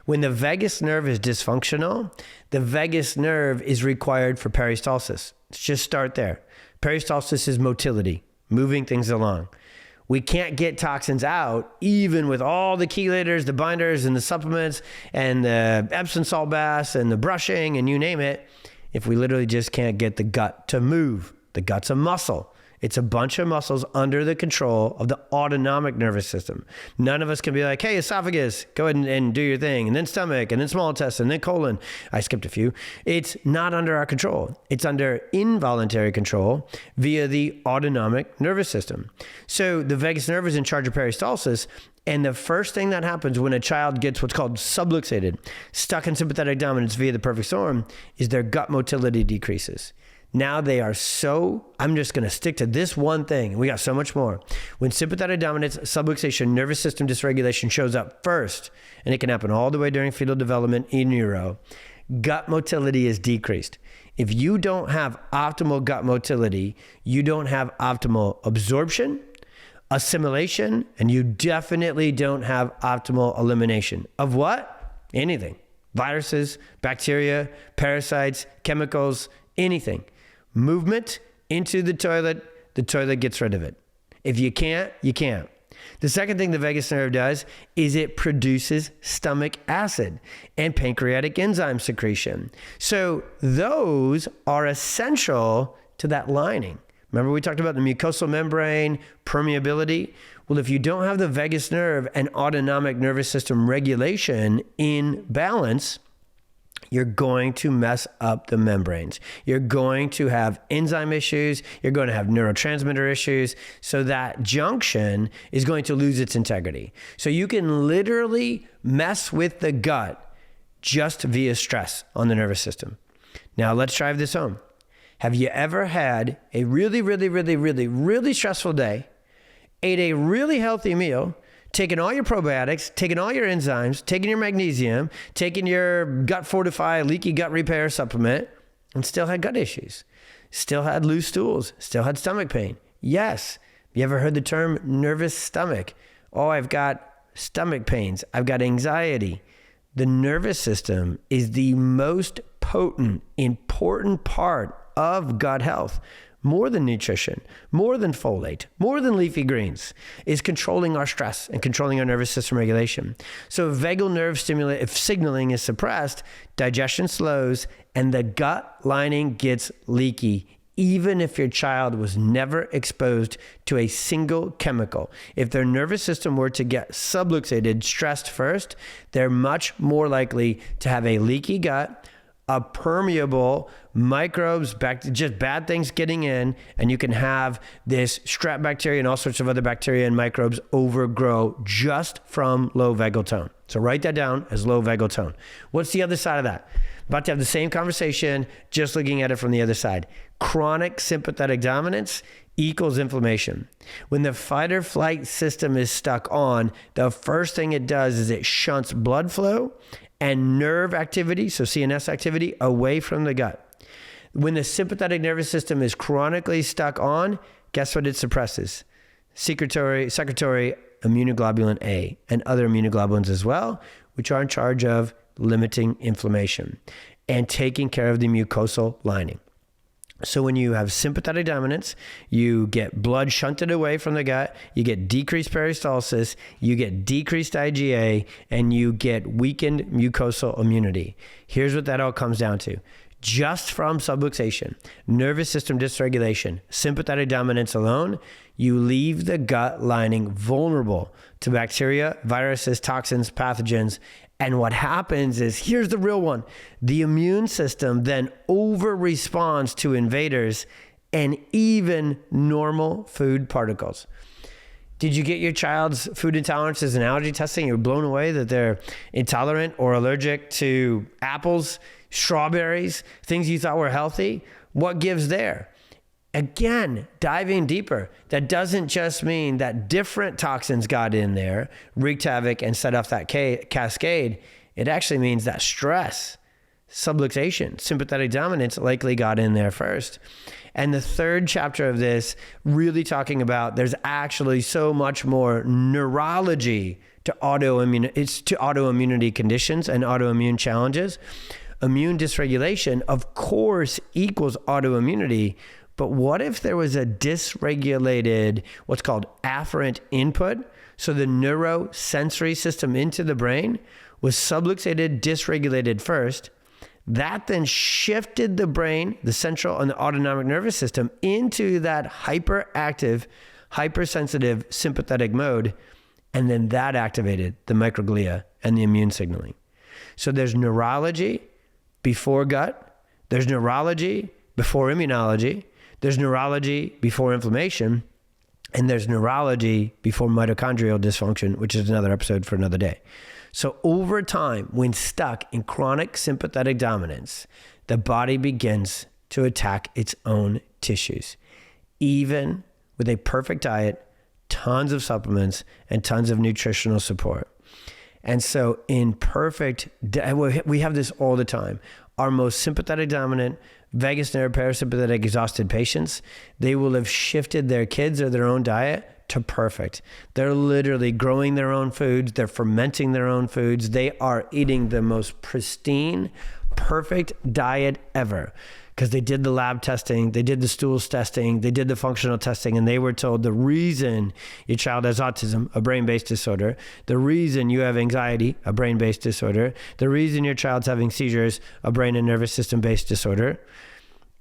When the vagus nerve is dysfunctional, the vagus nerve is required for peristalsis. Let's just start there. Peristalsis is motility, moving things along. We can't get toxins out, even with all the chelators, the binders, and the supplements, and the Epsom salt baths, and the brushing, and you name it, if we literally just can't get the gut to move. The gut's a muscle. It's a bunch of muscles under the control of the autonomic nervous system. None of us can be like, hey, esophagus, go ahead and do your thing, and then stomach, and then small intestine, and then colon. I skipped a few. It's not under our control. It's under involuntary control via the autonomic nervous system. So the vagus nerve is in charge of peristalsis, and the first thing that happens when a child gets what's called subluxated, stuck in sympathetic dominance via the perfect storm, is their gut motility decreases. Now they are I'm just going to stick to this one thing. And we got so much more. When sympathetic dominance, subluxation, nervous system dysregulation shows up first, and it can happen all the way during fetal development in neuro, gut motility is decreased. If you don't have optimal gut motility, you don't have optimal absorption, assimilation, and you definitely don't have optimal elimination. Of what? Anything. Viruses, bacteria, parasites, chemicals, anything. Movement into the toilet gets rid of it. If you can't, you can't. The second thing the vagus nerve does is it produces stomach acid and pancreatic enzyme secretion. So those are essential to that lining. Remember we talked about the mucosal membrane, permeability? Well, if you don't have the vagus nerve and autonomic nervous system regulation in balance, you're going to mess up the membranes. You're going to have enzyme issues. You're going to have neurotransmitter issues. So that junction is going to lose its integrity. So you can literally mess with the gut just via stress on the nervous system. Now let's drive this home. Have you ever had a really, really, really, really, really stressful day, ate a really healthy meal, taking all your probiotics, taking all your enzymes, taking your magnesium, taking your gut fortify leaky gut repair supplement, and still had gut issues, still had loose stools, still had stomach pain? Yes. You ever heard the term nervous stomach? Oh, I've got stomach pains. I've got anxiety. The nervous system is the most potent, important part of gut health. More than nutrition, more than folate, more than leafy greens, is controlling our stress and controlling our nervous system regulation. So if vagal nerve if signaling is suppressed, digestion slows and the gut lining gets leaky, even if your child was never exposed to a single chemical. If their nervous system were to get subluxated, stressed first, they're much more likely to have a leaky gut, a permeable microbes, just bad things getting in, and you can have this strep bacteria and all sorts of other bacteria and microbes overgrow just from low vagal tone. So write that down as low vagal tone. What's the other side of that? About to have the same conversation, just looking at it from the other side. Chronic sympathetic dominance equals inflammation. When the fight or flight system is stuck on, the first thing it does is it shunts blood flow and nerve activity, so CNS activity, away from the gut. When the sympathetic nervous system is chronically stuck on, guess what it suppresses? Secretory immunoglobulin A and other immunoglobulins as well, which are in charge of limiting inflammation and taking care of the mucosal lining. So when you have sympathetic dominance, you get blood shunted away from the gut, you get decreased peristalsis, you get decreased IgA, and you get weakened mucosal immunity. Here's what that all comes down to. Just from subluxation, nervous system dysregulation, sympathetic dominance alone, you leave the gut lining vulnerable to bacteria, viruses, toxins, pathogens. And what happens is, here's the real one. The immune system then over-responds to invaders and even normal food particles. Did you get your child's food intolerances and allergy testing? You're blown away that they're intolerant or allergic to apples, strawberries, things you thought were healthy. What gives there? Again, diving deeper, that doesn't just mean that different toxins got in there, wreaked havoc, and set off that cascade. It actually means that stress, subluxation, sympathetic dominance likely got in there first. And the third chapter of this, really talking about there's actually so much more neurology to autoimmunity conditions and autoimmune challenges. Immune dysregulation, of course, equals autoimmunity. But what if there was a dysregulated, what's called afferent input? So the neurosensory system into the brain was subluxated, dysregulated first. That then shifted the brain, the central and the autonomic nervous system, into that hyperactive, hypersensitive sympathetic mode. And then that activated the microglia and the immune signaling. So there's neurology before gut. There's neurology before immunology. There's neurology before inflammation, and there's neurology before mitochondrial dysfunction, which is another episode for another day. So over time, when stuck in chronic sympathetic dominance, the body begins to attack its own tissues, even with a perfect diet, tons of supplements, and tons of nutritional support. And so we have this all the time. Our most sympathetic dominant, vagus nerve parasympathetic exhausted patients, they will have shifted their kids or their own diet to perfect. They're literally growing their own foods. They're fermenting their own foods. They are eating the most pristine, perfect diet ever because they did the lab testing, they did the stools testing, they did the functional testing, and they were told the reason your child has autism, a brain-based disorder, the reason you have anxiety, a brain-based disorder, the reason your child's having seizures, a brain and nervous system-based disorder,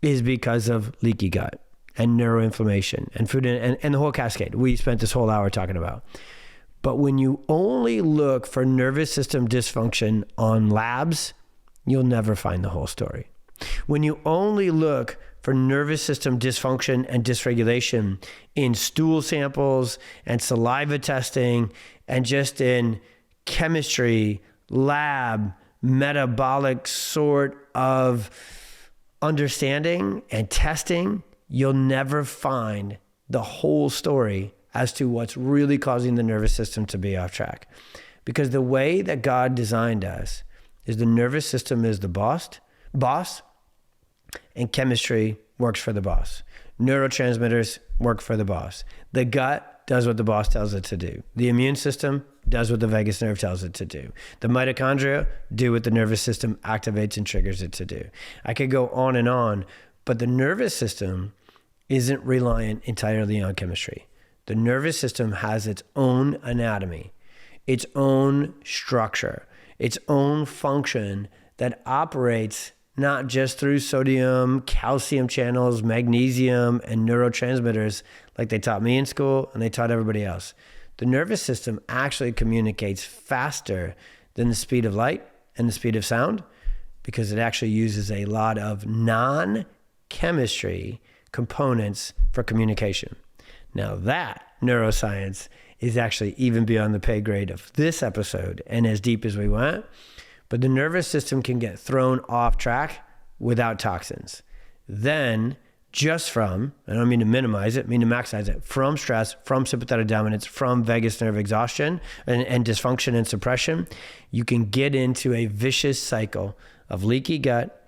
is because of leaky gut and neuroinflammation and food and the whole cascade we spent this whole hour talking about. But when you only look for nervous system dysfunction on labs, you'll never find the whole story. When you only look for nervous system dysfunction and dysregulation in stool samples and saliva testing and just in chemistry, lab, metabolic sort of understanding and testing, you'll never find the whole story as to what's really causing the nervous system to be off track. Because the way that God designed us is the nervous system is the boss, and chemistry works for the boss. Neurotransmitters work for the boss. The gut does what the boss tells it to do. The immune system does what the vagus nerve tells it to do. The mitochondria do what the nervous system activates and triggers it to do. I could go on, but the nervous system isn't reliant entirely on chemistry. The nervous system has its own anatomy, its own structure, its own function that operates not just through sodium, calcium channels, magnesium, and neurotransmitters like they taught me in school and they taught everybody else. The nervous system actually communicates faster than the speed of light and the speed of sound because it actually uses a lot of non-chemistry components for communication. Now that neuroscience is actually even beyond the pay grade of this episode and as deep as we went, but the nervous system can get thrown off track without toxins. Then just from, I don't mean to minimize it, I mean to maximize it, from stress, from sympathetic dominance, from vagus nerve exhaustion and dysfunction and suppression, you can get into a vicious cycle of leaky gut,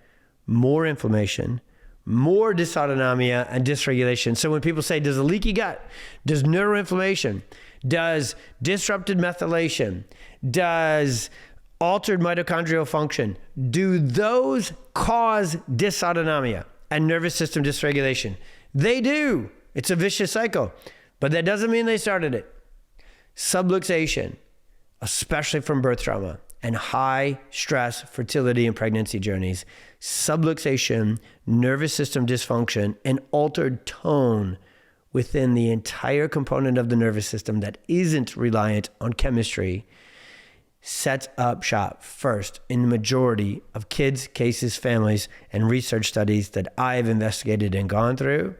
more inflammation, more dysautonomia and dysregulation. So when people say, does a leaky gut, does neuroinflammation, does disrupted methylation, does altered mitochondrial function, do those cause dysautonomia and nervous system dysregulation? They do. It's a vicious cycle, but that doesn't mean they started it. Subluxation, especially from birth trauma and high stress fertility and pregnancy journeys, subluxation, nervous system dysfunction, and altered tone within the entire component of the nervous system that isn't reliant on chemistry sets up shop first in the majority of kids, cases, families, and research studies that I've investigated and gone through.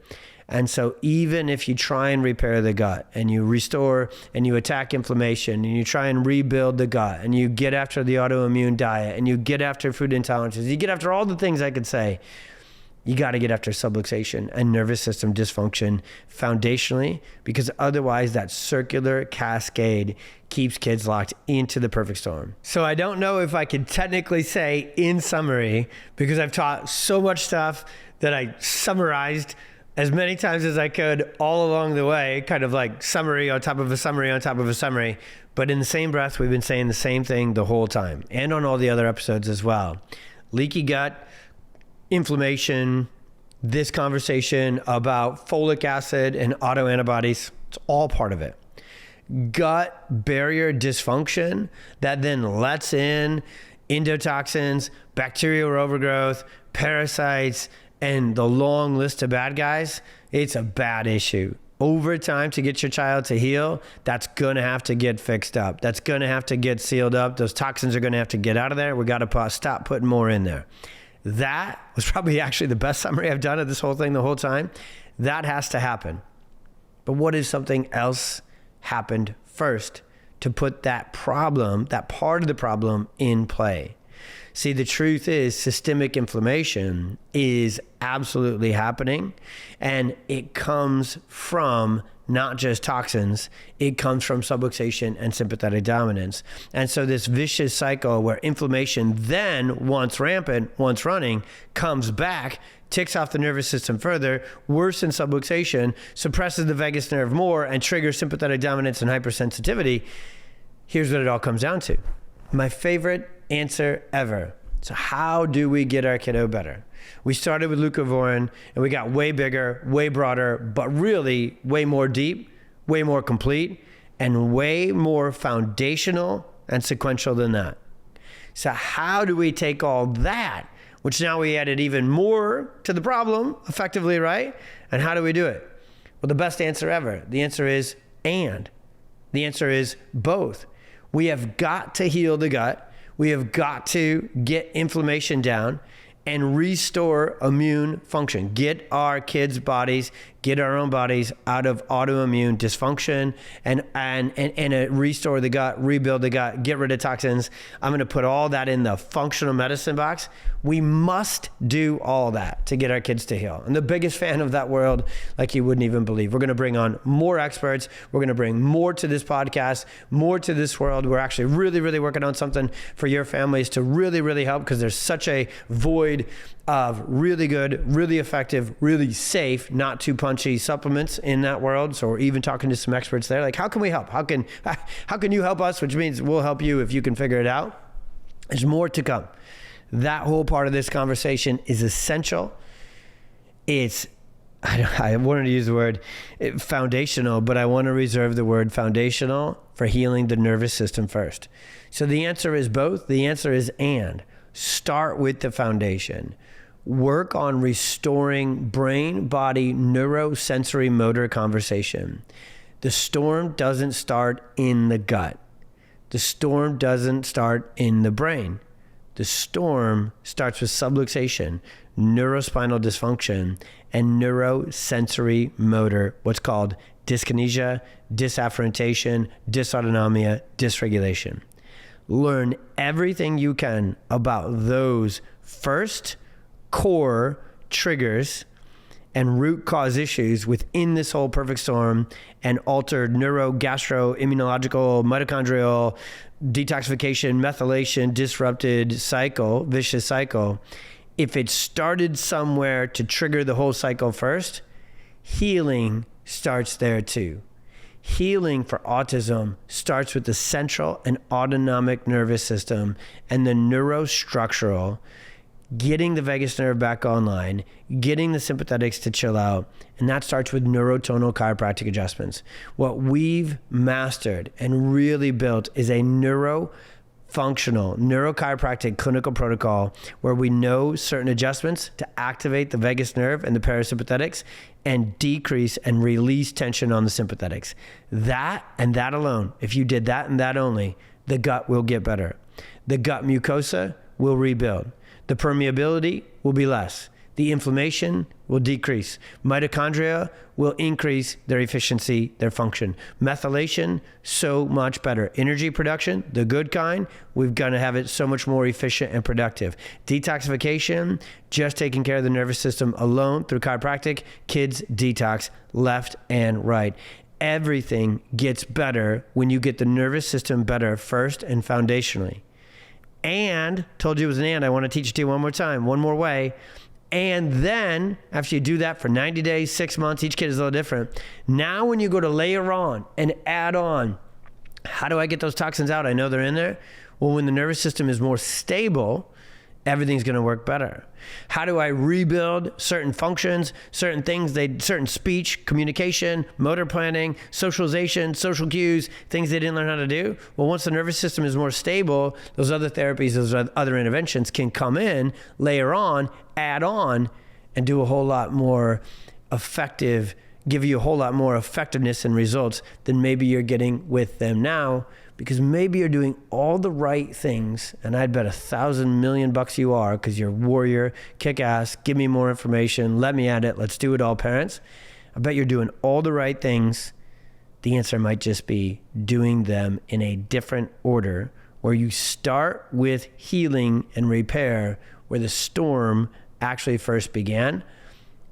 And so even if you try and repair the gut and you restore and you attack inflammation and you try and rebuild the gut and you get after the autoimmune diet and you get after food intolerances, you get after all the things I could say, you got to get after subluxation and nervous system dysfunction foundationally, because otherwise that circular cascade keeps kids locked into the perfect storm. So I don't know if I can technically say in summary, because I've taught so much stuff that I summarized as many times as I could all along the way, kind of like summary on top of a summary on top of a summary. But in the same breath, we've been saying the same thing the whole time and on all the other episodes as well. Leaky gut, inflammation, this conversation about folic acid and autoantibodies, it's all part of it. Gut barrier dysfunction that then lets in endotoxins, bacterial overgrowth, parasites, and the long list of bad guys. It's a bad issue. Over time, to get your child to heal, that's going to have to get fixed up. That's going to have to get sealed up. Those toxins are going to have to get out of there. We got to stop putting more in there. That was probably actually the best summary I've done of this whole thing the whole time. That has to happen. But what if something else happened first to put that problem, that part of the problem, in play? See, the truth is systemic inflammation is absolutely happening, and it comes from not just toxins, it comes from subluxation and sympathetic dominance. And so this vicious cycle where inflammation then, once rampant, once running, comes back, ticks off the nervous system further, worsens subluxation, suppresses the vagus nerve more, and triggers sympathetic dominance and hypersensitivity. Here's what it all comes down to. My favorite answer ever. So how do we get our kiddo better? We started with Leucovorin and we got way bigger, way broader, but really way more deep, way more complete, and way more foundational and sequential than that. So how do we take all that, which now we added even more to the problem effectively, right? And how do we do it? Well, the best answer ever. The answer is and. The answer is both. We have got to heal the gut. We have got to get inflammation down and restore immune function. Get our kids' bodies, get our own bodies out of autoimmune dysfunction and restore the gut, rebuild the gut, get rid of toxins. I'm going to put all that in the functional medicine box. We must do all that to get our kids to heal. I'm the biggest fan of that world, like you wouldn't even believe. We're going to bring on more experts. We're going to bring more to this podcast, more to this world. We're actually really, really working on something for your families to really, really help, because there's such a void of really good, really effective, really safe, not too punchy supplements in that world. So we're even talking to some experts there. Like, how can we help? How can you help us? Which means we'll help you if you can figure it out. There's more to come. That whole part of this conversation is essential. I wanted to use the word foundational, but I want to reserve the word foundational for healing the nervous system first. So the answer is both. The answer is and. Start with the foundation. Work on restoring brain-body neurosensory motor conversation. The storm doesn't start in the gut. The storm doesn't start in the brain. The storm starts with subluxation, neurospinal dysfunction, and neurosensory motor, what's called dyskinesia, disafferentation, dysautonomia, dysregulation. Learn everything you can about those first core triggers and root cause issues within this whole perfect storm and altered neuro, gastro, immunological, mitochondrial, detoxification, methylation, disrupted cycle, vicious cycle. If it started somewhere to trigger the whole cycle first, healing starts there too. Healing for autism starts with the central and autonomic nervous system and the neurostructural, getting the vagus nerve back online, getting the sympathetics to chill out, and that starts with neurotonal chiropractic adjustments. What we've mastered and really built is a neurofunctional, neurochiropractic clinical protocol where we know certain adjustments to activate the vagus nerve and the parasympathetics and decrease and release tension on the sympathetics. That and that alone, if you did that and that only, the gut will get better. The gut mucosa will rebuild. The permeability will be less. The inflammation will decrease. Mitochondria will increase their efficiency, their function. Methylation, so much better. Energy production, the good kind, we're going to have it so much more efficient and productive. Detoxification, just taking care of the nervous system alone through chiropractic, kids detox left and right. Everything gets better when you get the nervous system better first and foundationally. And, told you it was an and, I want to teach it to you one more time, one more way. And then, after you do that for 90 days, 6 months, each kid is a little different. Now when you go to layer on and add on, how do I get those toxins out? I know they're in there. Well, when the nervous system is more stable, everything's going to work better. How do I rebuild certain functions, certain things, certain speech, communication, motor planning, socialization, social cues, things they didn't learn how to do? Well, once the nervous system is more stable, those other therapies, those other interventions can come in, layer on, add on, and do a whole lot more effective, give you a whole lot more effectiveness and results than maybe you're getting with them now. Because maybe you're doing all the right things, and I'd bet $1,000,000,000 you are, because you're a warrior, kick ass, give me more information, let me at it, let's do it all, parents. I bet you're doing all the right things. The answer might just be doing them in a different order, where you start with healing and repair where the storm actually first began,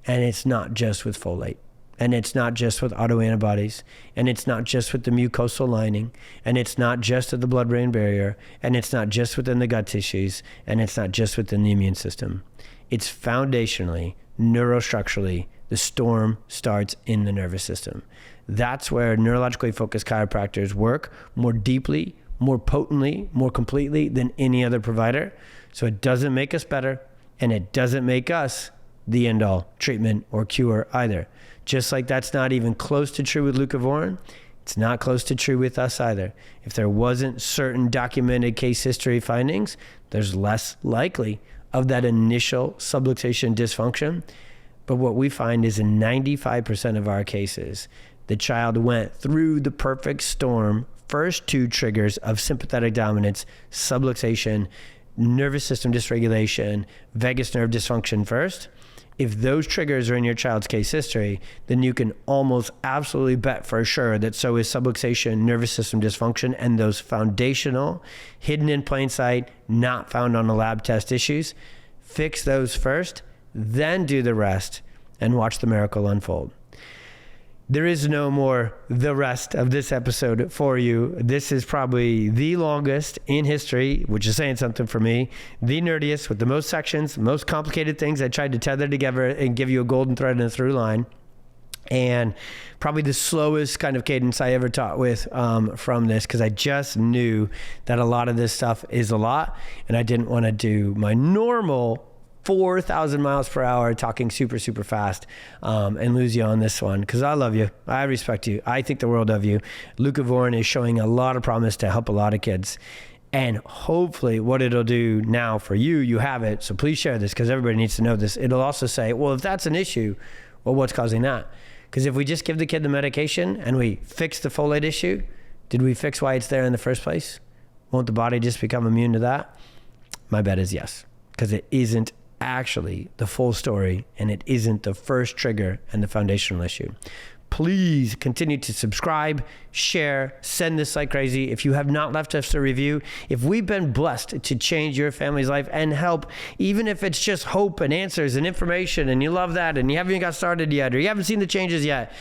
and it's not just with folate. And it's not just with autoantibodies, and it's not just with the mucosal lining, and it's not just at the blood-brain barrier, and it's not just within the gut tissues, and it's not just within the immune system. It's foundationally, neurostructurally, the storm starts in the nervous system. That's where neurologically focused chiropractors work more deeply, more potently, more completely than any other provider. So it doesn't make us better, and it doesn't make us the end-all treatment or cure either. Just like that's not even close to true with Leucovorin, it's not close to true with us either. If there wasn't certain documented case history findings, there's less likely of that initial subluxation dysfunction. But what we find is in 95% of our cases, the child went through the perfect storm, first two triggers of sympathetic dominance, subluxation, nervous system dysregulation, vagus nerve dysfunction first. If those triggers are in your child's case history, then you can almost absolutely bet for sure that so is subluxation, nervous system dysfunction, and those foundational, hidden in plain sight, not found on a lab test issues. Fix those first, then do the rest, and watch the miracle unfold. There is no more the rest of this episode for you. This is probably the longest in history, which is saying something for me. The nerdiest with the most sections, most complicated things. I tried to tether together and give you a golden thread and a through line. And probably the slowest kind of cadence I ever taught with from this, because I just knew that a lot of this stuff is a lot. And I didn't want to do my normal 4,000 miles per hour talking super, super fast and lose you on this one, because I love you. I respect you. I think the world of you. Leucovorin is showing a lot of promise to help a lot of kids. And hopefully what it'll do now for you, you have it. So please share this, because everybody needs to know this. It'll also say, well, if that's an issue, well, what's causing that? Because if we just give the kid the medication and we fix the folate issue, did we fix why it's there in the first place? Won't the body just become immune to that? My bet is yes, because it isn't actually the full story and it isn't the first trigger and the foundational issue. Please continue to subscribe, share, send this like crazy. If you have not left us a review, if we've been blessed to change your family's life and help, even if it's just hope and answers and information and you love that and you haven't even got started yet or you haven't seen the changes yet,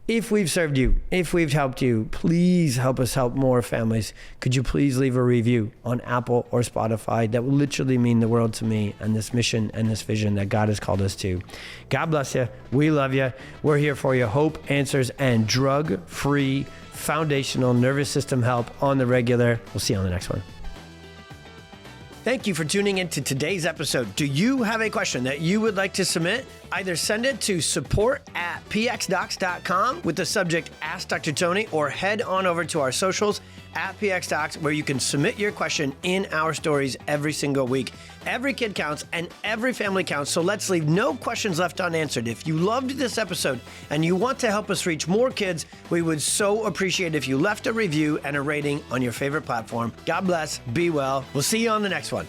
if we've served you, if we've helped you, please help us help more families. Could you please leave a review on Apple or Spotify? That will literally mean the world to me and this mission and this vision that God has called us to. God bless you. We love you. We're here for you. Hope, answers, and drug-free foundational nervous system help on the regular. We'll see you on the next one. Thank you for tuning in to today's episode. Do you have a question that you would like to submit? Either send it to support@pxdocs.com with the subject Ask Dr. Tony, or head on over to our socials @pxdocs, where you can submit your question in our stories every single week. Every kid counts and every family counts, so let's leave no questions left unanswered. If you loved this episode and you want to help us reach more kids, we would so appreciate if you left a review and a rating on your favorite platform. God bless. Be well. We'll see you on the next one.